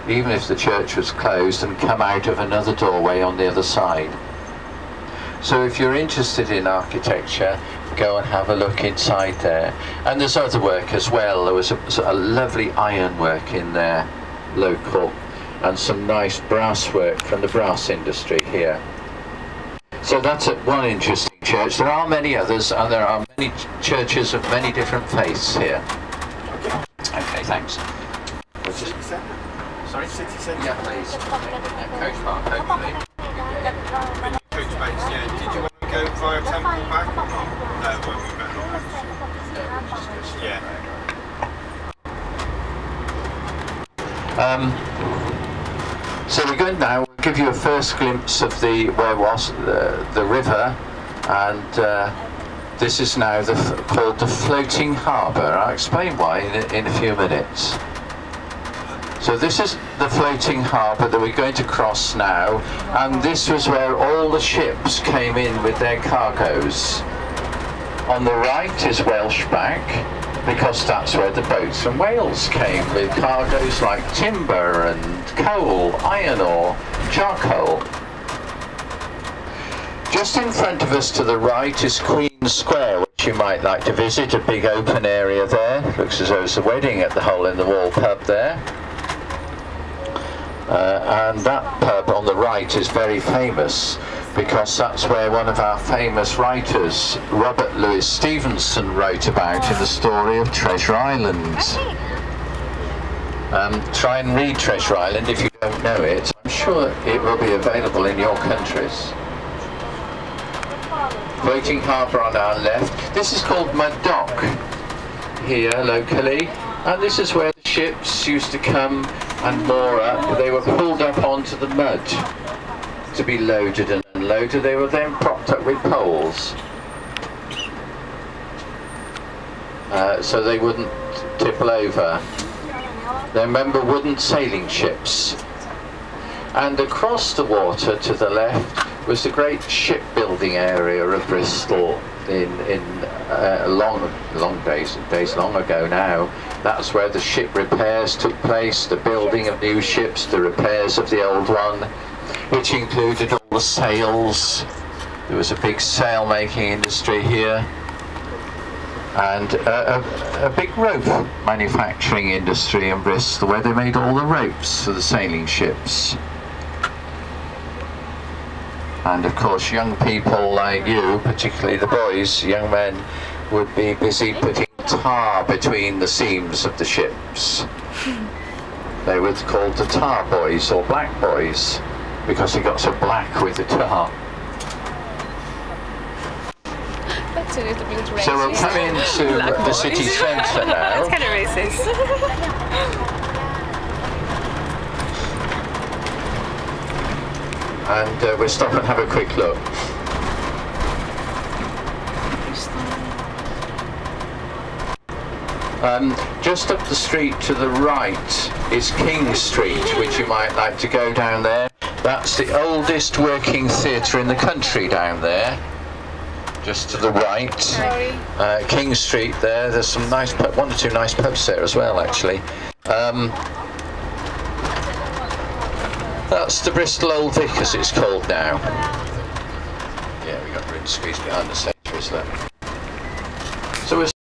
even if the church was closed, and come out of another doorway on the other side. So if you're interested in architecture, go and have a look inside there. And there's other work as well. There was a lovely ironwork in there, local, and some nice brass work from the brass industry here. So that's one interesting church. There are many others, and there are many churches of many different faiths here. Okay, thanks. City centre? Sorry? City centre? Yeah, please. Coach Park, hopefully. Coach base, yeah. Did you want to go via Temple back or not? No, it won't be better. Yeah. So we're going now, we'll give you a first glimpse of the river, and this is now called the floating harbour. I'll explain why in a few minutes. So this is the floating harbour that we're going to cross now, and this was where all the ships came in with their cargoes. On the right is Welsh Back, because that's where the boats from Wales came with cargoes like timber and coal, iron ore, charcoal. Just in front of us to the right is Queen Square, which you might like to visit, a big open area there. Looks as though it's a wedding at the Hole in the Wall pub there. And that pub on the right is very famous because that's where one of our famous writers, Robert Louis Stevenson, wrote about in the story of Treasure Island. Try and read Treasure Island if you don't know it. I'm sure it will be available in your countries. Floating harbour on our left. This is called Mud Dock here locally, and this is where the ships used to come and moor up. They were pulled up onto the mud to be loaded and unloaded. They were then propped up with poles so they wouldn't tipple over. They remember wooden sailing ships. And across the water to the left was the great shipbuilding area of Bristol in long days long ago now. That's where the ship repairs took place, the building of new ships, the repairs of the old one, which included all the sails. There was a big sail making industry here, and a big rope manufacturing industry in Bristol where they made all the ropes for the sailing ships. And of course young people like you, particularly the boys, young men, would be busy putting tar between the seams of the ships. They were called the tar boys or black boys because they got so black with the tar. So we'll come into the city centre now. That's kind of racist. And we'll stop and have a quick look. Just up the street to the right is King Street, which you might like to go down there. That's the oldest working theatre in the country down there, just to the right. King Street there, there's some nice one or two nice pubs there as well actually. That's the Bristol Old Vic as it's called now. Yeah, we got room to squeeze behind the centre, is that?